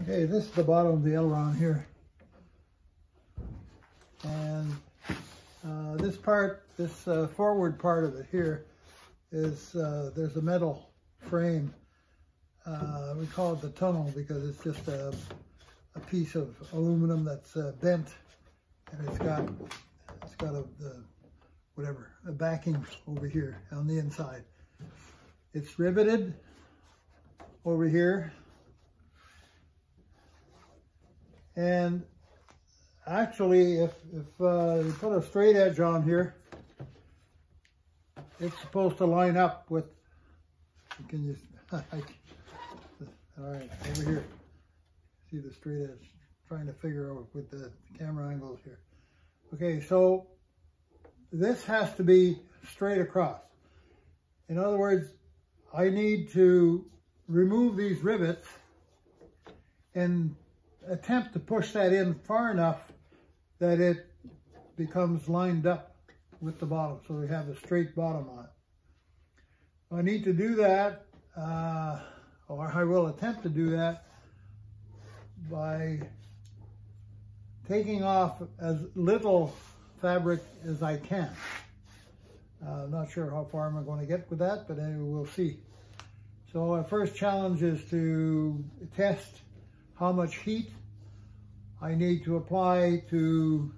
Okay, this is the bottom of the aileron here. And this part, this forward part of it here is, there's a metal frame. We call it the tunnel because it's just a piece of aluminum that's bent, and it's got a backing over here on the inside. It's riveted over here, and actually if you put a straight edge on here, it's supposed to line up with, can you, all right, over here, see the straight edge, trying to figure out with the camera angles here. Okay, so this has to be straight across. In other words, I need to remove these rivets and attempt to push that in far enough that it becomes lined up with the bottom, so we have a straight bottom on it. I need to do that, or I will attempt to do that by taking off as little fabric as I can. I'm not sure how far I'm going to get with that, but anyway, we'll see. So our first challenge is to test how much heat I need to apply to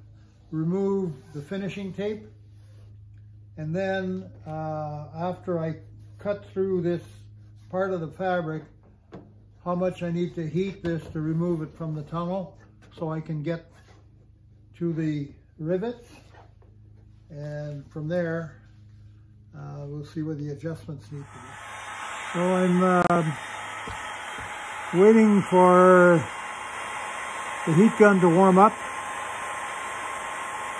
remove the finishing tape. And then after I cut through this part of the fabric, how much I need to heat this to remove it from the tunnel so I can get to the rivets. And from there, we'll see what the adjustments need to be. So I'm waiting for the heat gun to warm up.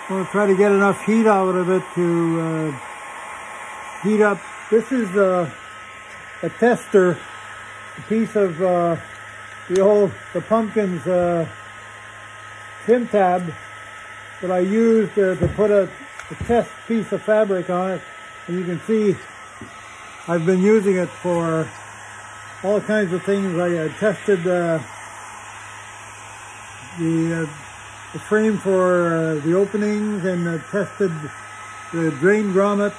I'm going to try to get enough heat out of it to heat up. This is a tester, a piece of the pumpkin's trim tab that I used to put a test piece of fabric on it. And you can see I've been using it for all kinds of things. I tested the frame for the openings, and tested the drain grommets,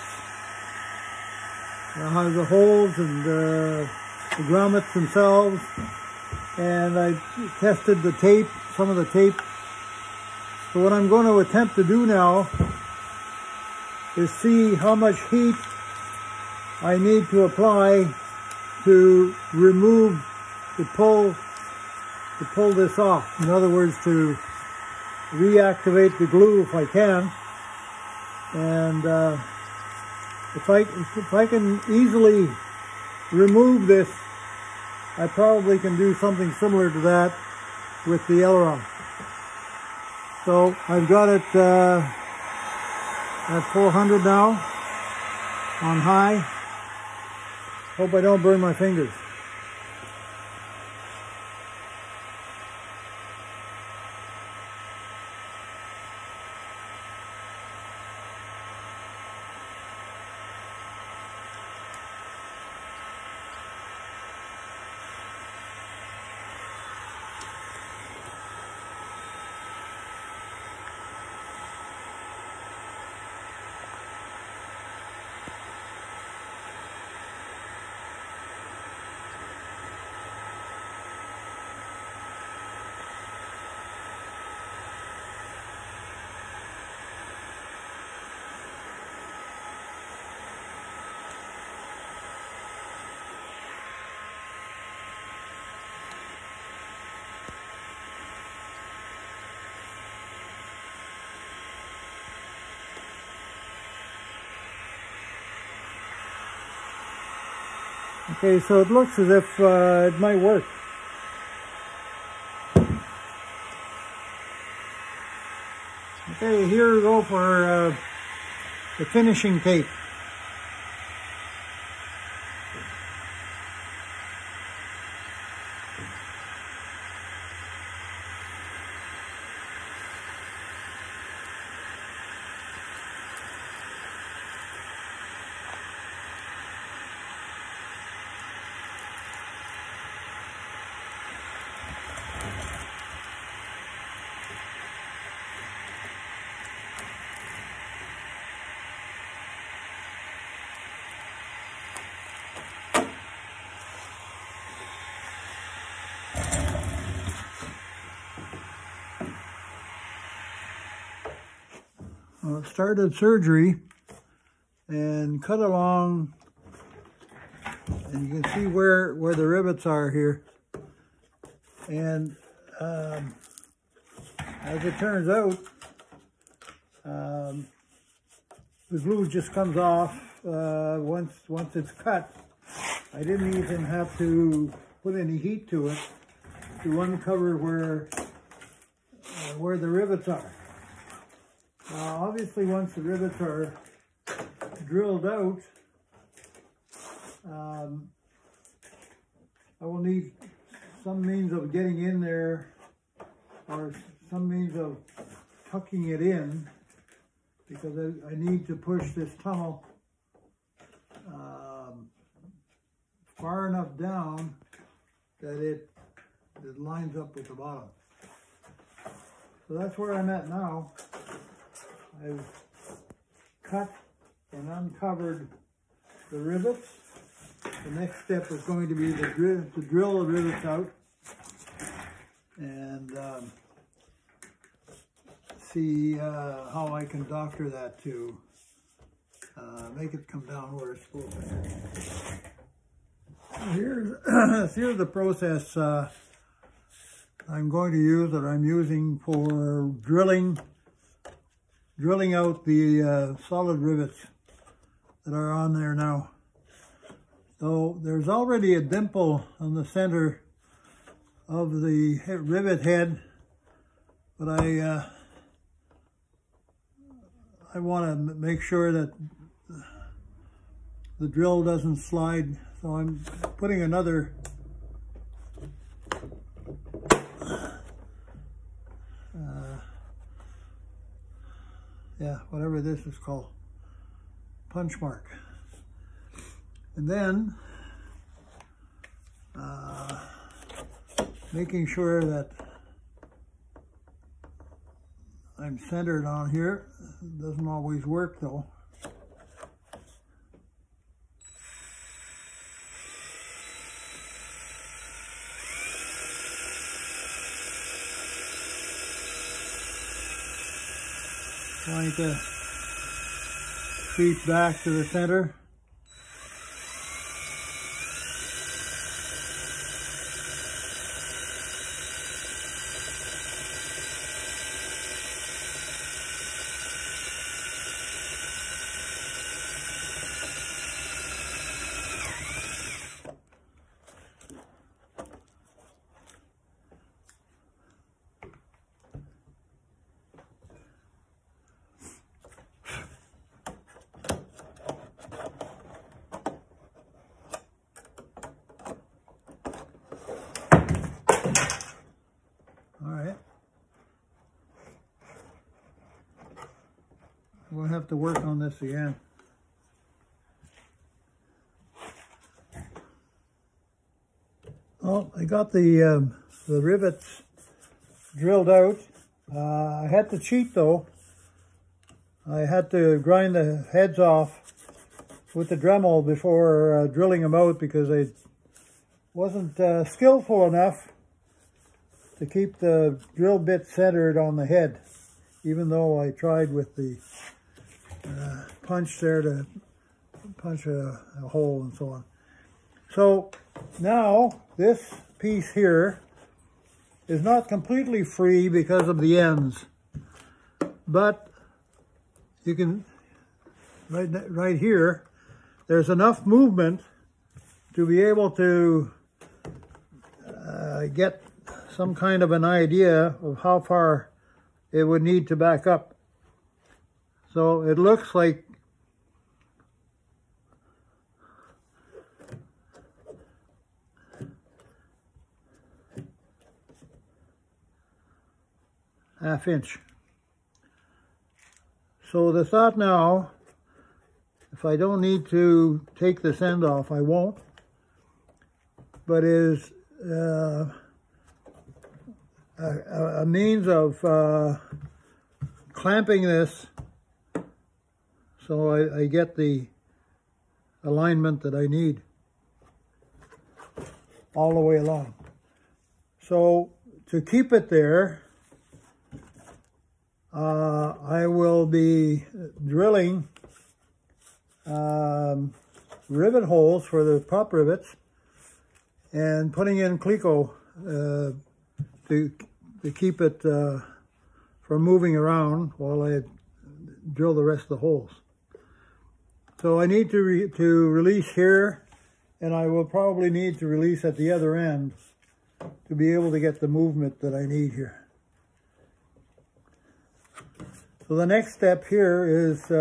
the holes, and the grommets themselves. And I tested the tape, some of the tape. So what I'm going to attempt to do now is see how much heat I need to apply to remove, to pull this off. In other words, to reactivate the glue if I can. And if I can easily remove this, I probably can do something similar to that with the aileron. So I've got it at 400 now on high. Hope I don't burn my fingers. Okay, so it looks as if it might work. Okay, here we go for the finishing tape. started surgery and cut along, and you can see where the rivets are here. And as it turns out, the glue just comes off once it's cut. I didn't even have to put any heat to it to uncover where the rivets are. Obviously, once the rivets are drilled out, I will need some means of getting in there, or some means of tucking it in, because I need to push this tunnel far enough down that it lines up with the bottom. So that's where I'm at now. I've cut and uncovered the rivets. The next step is going to be to drill the rivets out and see how I can doctor that to make it come down where it's supposed to. Here's the process I'm going to use, that I'm using for drilling out the solid rivets that are on there now. So there's already a dimple on the center of the rivet head, but I want to make sure that the drill doesn't slide, so I'm putting another whatever this is called, punch mark. And then making sure that I'm centered on here. It doesn't always work though. Trying to creep back to the center. We'll have to work on this again. Well, I got the rivets drilled out. I had to cheat though. I had to grind the heads off with the Dremel before drilling them out, because I wasn't skillful enough to keep the drill bit centered on the head, even though I tried with the punch there to punch a hole and so on. So now this piece here is not completely free because of the ends, but you can, right here, there's enough movement to be able to get some kind of an idea of how far it would need to back up. So it looks like ½ inch. So the thought now, if I don't need to take this end off, I won't, but is a means of clamping this so I get the alignment that I need all the way along. So to keep it there, I will be drilling rivet holes for the pop rivets and putting in Cleco to keep it from moving around while I drill the rest of the holes. So I need to release here, and I will probably need to release at the other end to be able to get the movement that I need here. So the next step here is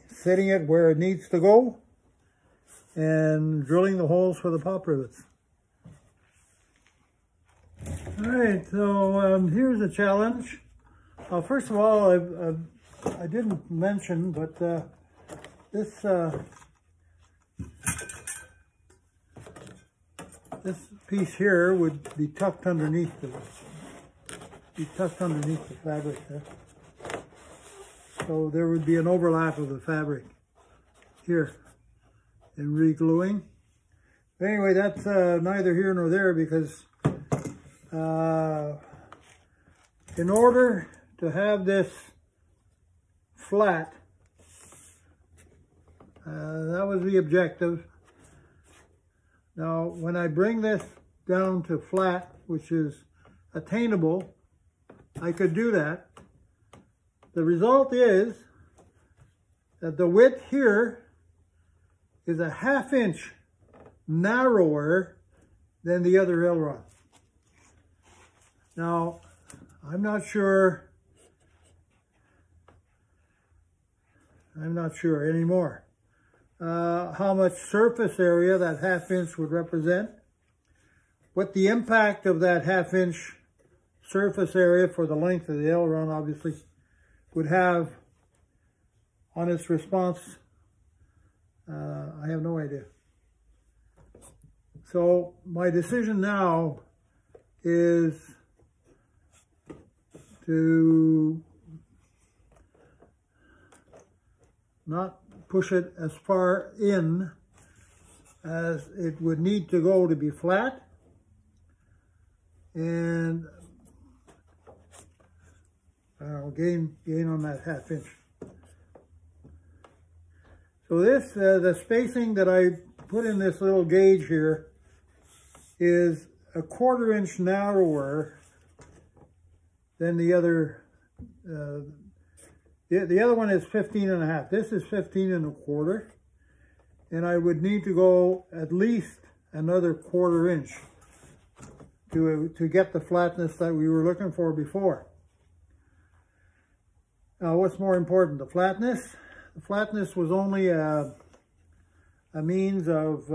setting it where it needs to go and drilling the holes for the pop rivets. All right, so here's a challenge. First of all, I didn't mention, but this piece here would be tucked underneath the fabric there. So there would be an overlap of the fabric here in re-gluing. Anyway, that's neither here nor there, because in order to have this flat, that was the objective. Now, when I bring this down to flat, which is attainable, I could do that. The result is that the width here is a ½ inch narrower than the other aileron. Now, I'm not sure anymore how much surface area that ½ inch would represent, what the impact of that ½ inch surface area for the length of the aileron obviously would have on its response. I have no idea. So my decision now is to not push it as far in as it would need to go to be flat, and gain on that ½ inch. So this, the spacing that I put in this little gauge here is a ¼ inch narrower than the other. The other one is 15.5. This is 15.25, and I would need to go at least another ¼ inch to get the flatness that we were looking for before. Now, what's more important, the flatness? The flatness was only a means of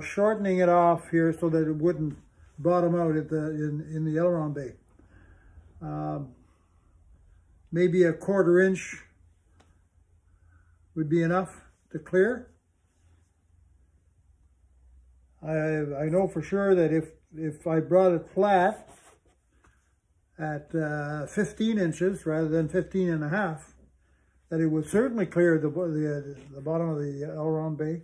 shortening it off here so that it wouldn't bottom out at in the aileron bay. Maybe a ¼ inch would be enough to clear. I know for sure that if I brought it flat at 15 inches rather than 15.5, that it would certainly clear the bottom of the aileron bay.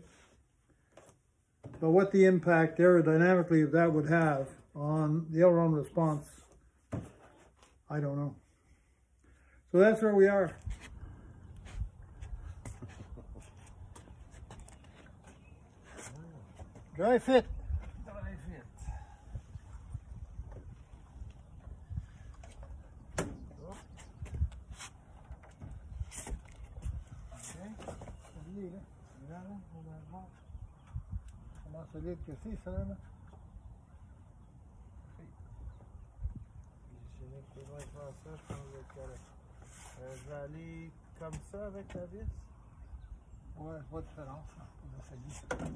So what the impact aerodynamically of that would have on the aileron response, I don't know. So that's where we are. Dry fit. Dry fit. Solide que sí, ça là. Je vais aller comme ça avec la vis. Ouais, je vois la différence. On va essayer.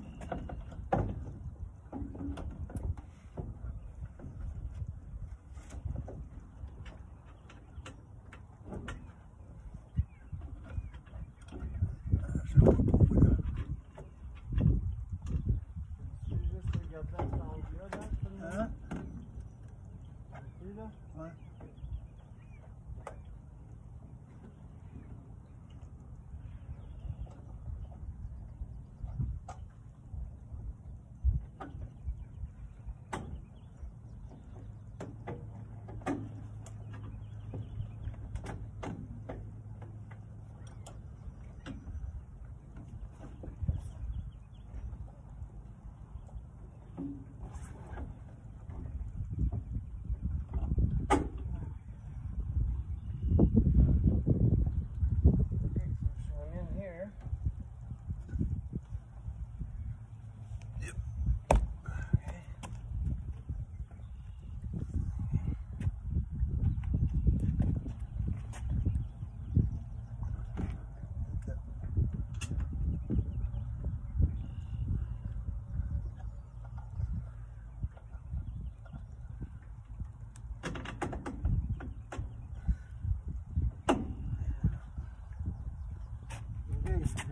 Ouais.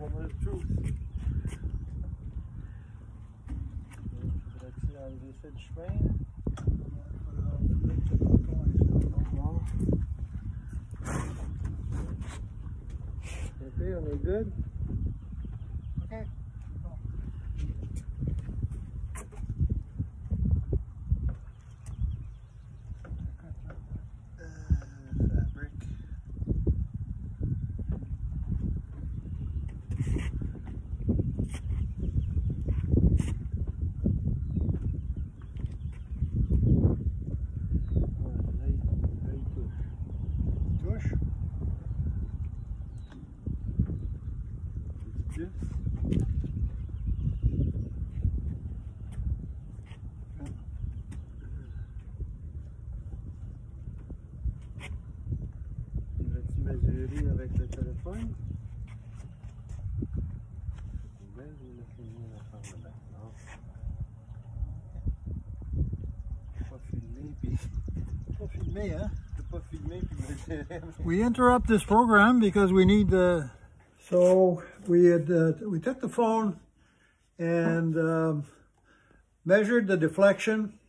moment of truth. Faudrait-il enlever ça du chemin? Okay, on est good? Okay. Fabric. Tush. Yes. Vas-tu mesurer avec le téléphone? Ben, je vais filmer la forme maintenant. Pas filmer, puis... Pas filmé, hein? Pas filmer, puis mesurer. We interrupt this program because we need so we took the phone and measured the deflection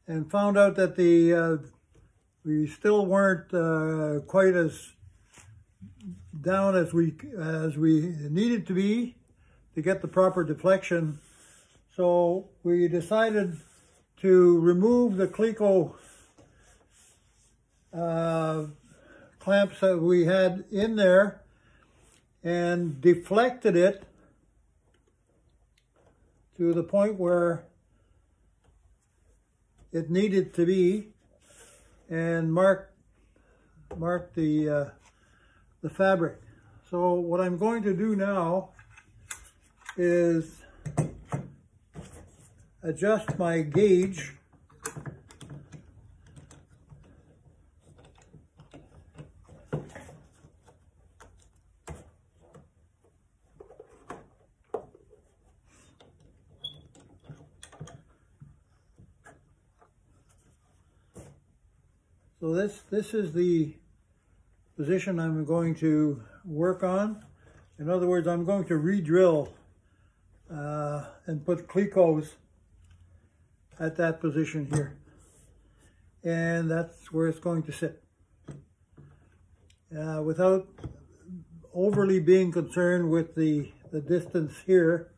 and found out that we still weren't quite as down as we needed to be to get the proper deflection. So we decided to remove the Cleco clamps that we had in there and deflected it to the point where it needed to be, and mark the fabric. So what I'm going to do now is adjust my gauge . So this is the position I'm going to work on. In other words, I'm going to re-drill and put Clecos at that position here. And that's where it's going to sit. Without overly being concerned with the distance here,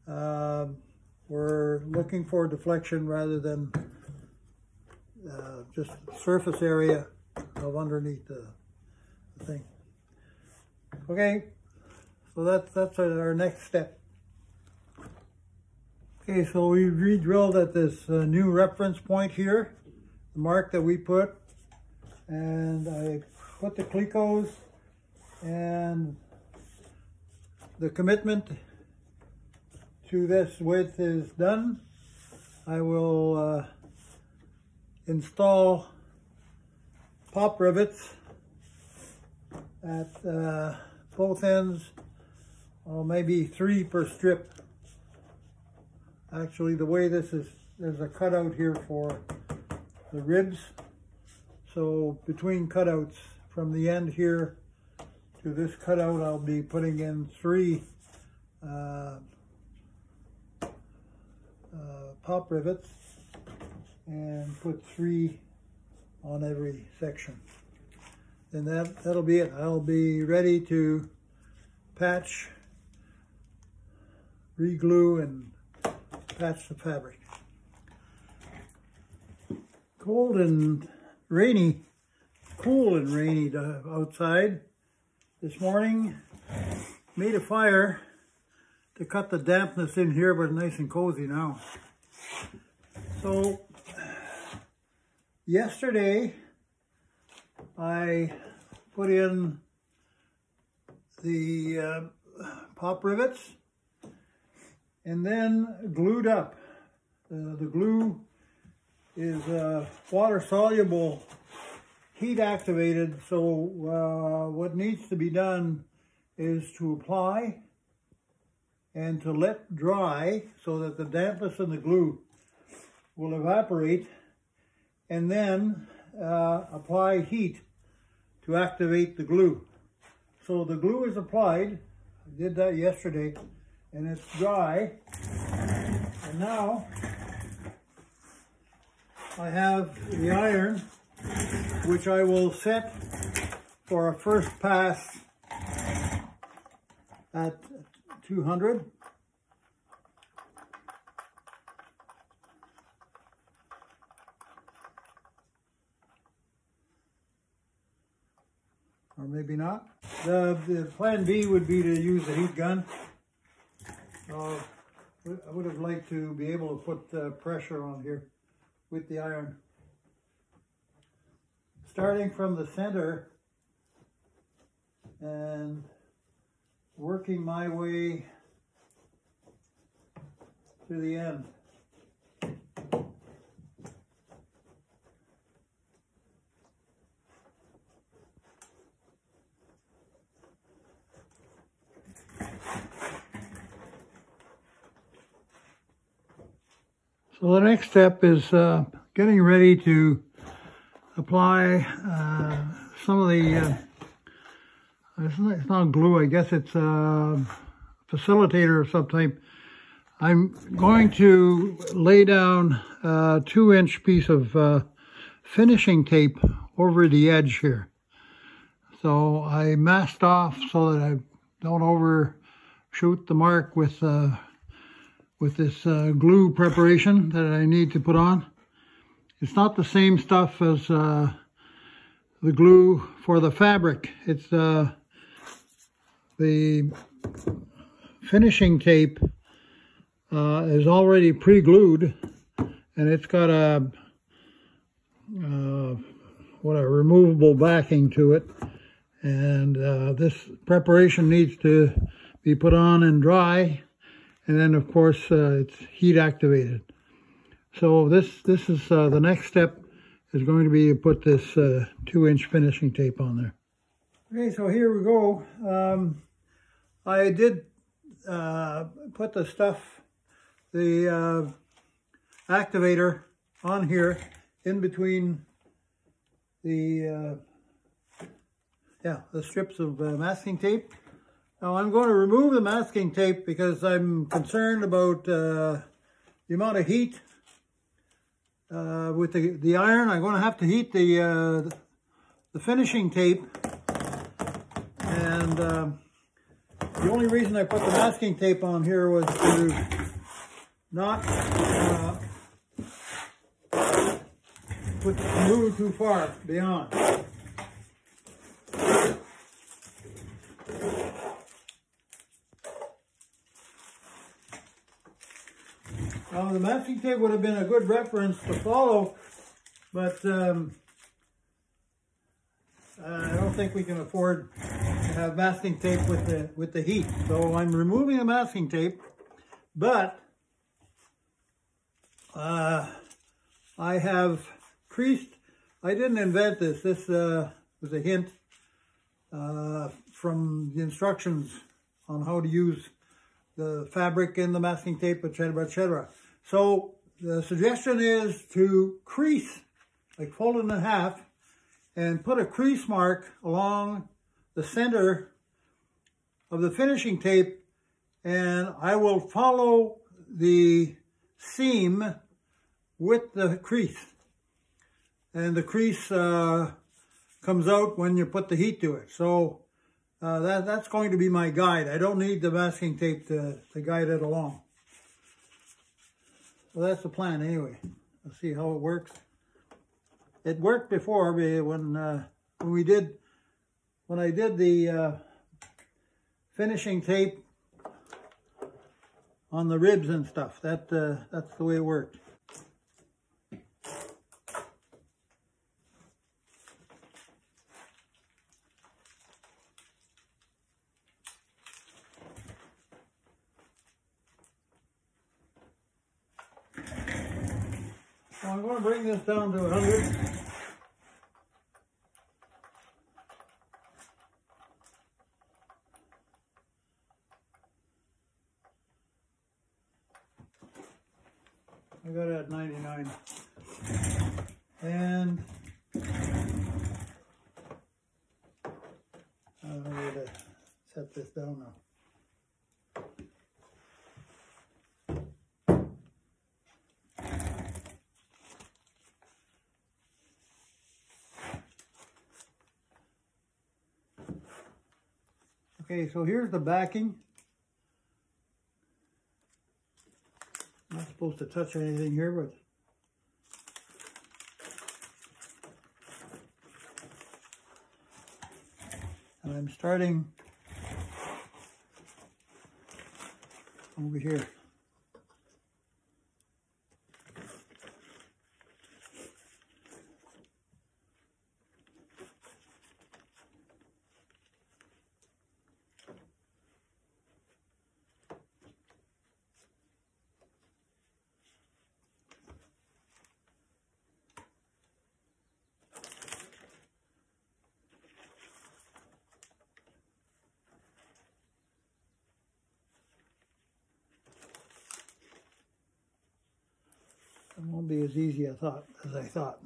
we're looking for deflection rather than just surface area of underneath the thing. Okay, so that's our next step. Okay, so we re-drilled at this new reference point here, the mark that we put, and I put the Clecos, and the commitment to this width is done. I will install pop rivets at both ends, or maybe 3 per strip. Actually, the way this is, there's a cutout here for the ribs, so between cutouts from the end here to this cutout, I'll be putting in 3 pop rivets, and put 3 on every section. And that'll be it. I'll be ready to patch, re-glue, and patch the fabric. Cold and rainy, cool and rainy outside this morning. Made a fire to cut the dampness in here, but nice and cozy now. So yesterday I put in the pop rivets and then glued up. The glue is water soluble, heat activated, so what needs to be done is to apply and to let dry so that the dampness in the glue will evaporate, and then apply heat to activate the glue. So the glue is applied. I did that yesterday, and it's dry. And now I have the iron, which I will set for a first pass at 200. Or maybe not. The plan B would be to use the heat gun. I would have liked to be able to put pressure on here with the iron. Starting from the center and working my way to the end. So the next step is getting ready to apply some of the, it's not glue, I guess it's a facilitator of some type. I'm going to lay down a 2-inch piece of finishing tape over the edge here. So I masked off so that I don't overshoot the mark with this glue preparation that I need to put on. It's not the same stuff as the glue for the fabric. It's the finishing tape is already pre-glued, and it's got a removable backing to it. And this preparation needs to be put on and dry. And then, of course, it's heat activated. So this is the next step is going to be to put this 2-inch finishing tape on there. Okay, so here we go. I did put the stuff, the activator on here in between the strips of masking tape. Now I'm going to remove the masking tape because I'm concerned about the amount of heat with the iron. I'm going to have to heat the finishing tape, and the only reason I put the masking tape on here was to not put the glue too far beyond. The masking tape would have been a good reference to follow, but I don't think we can afford to have masking tape with the heat. So I'm removing the masking tape, but I have creased. I didn't invent this. This was a hint from the instructions on how to use the fabric and the masking tape, etc., etc. So the suggestion is to crease, like fold it in half, and put a crease mark along the center of the finishing tape, and I will follow the seam with the crease. And the crease comes out when you put the heat to it. So that's going to be my guide. I don't need the masking tape to guide it along. So that's the plan anyway. Let's see how it works. It worked before when I did the finishing tape on the ribs and stuff. That's the way it worked. So I'm going to bring this down to 100. I got it at 99. And I'm going to set this down now. Okay, so here's the backing. Not supposed to touch anything here, but and I'm starting over here. It won't be as easy as I thought.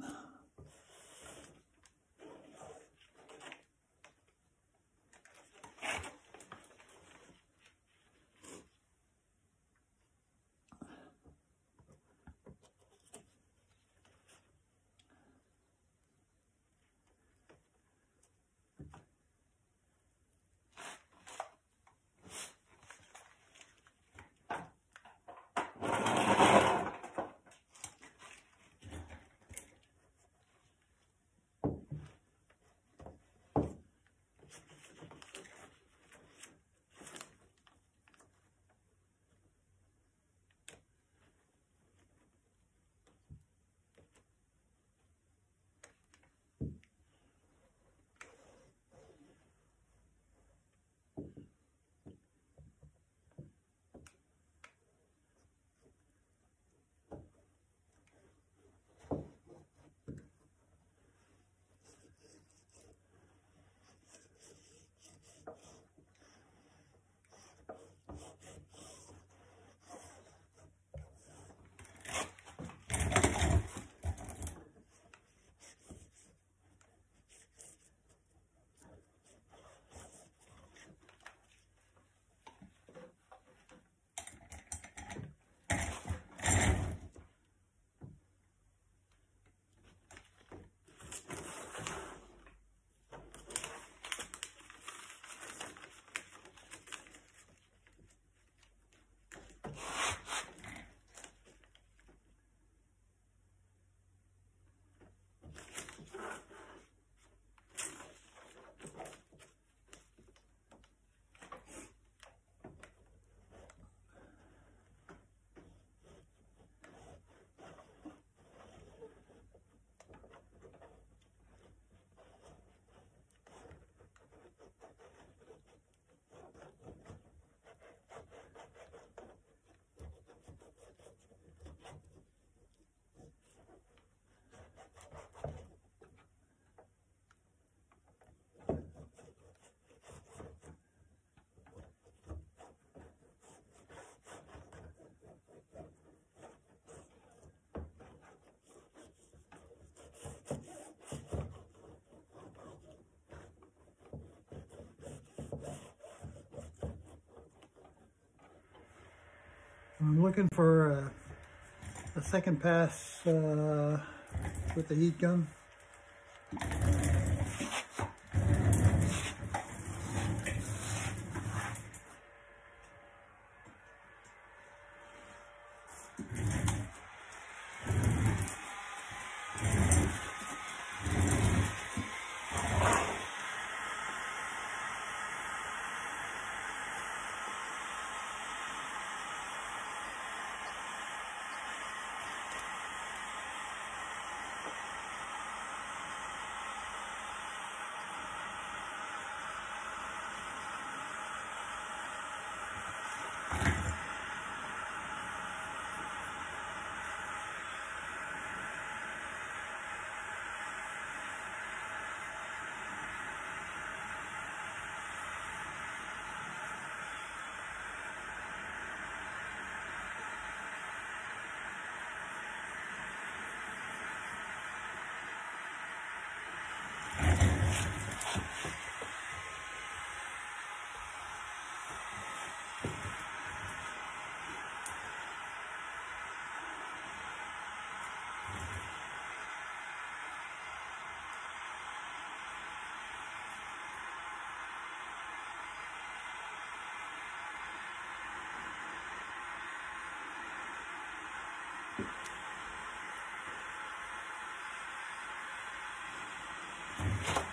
I'm looking for a second pass with the heat gun. Bye.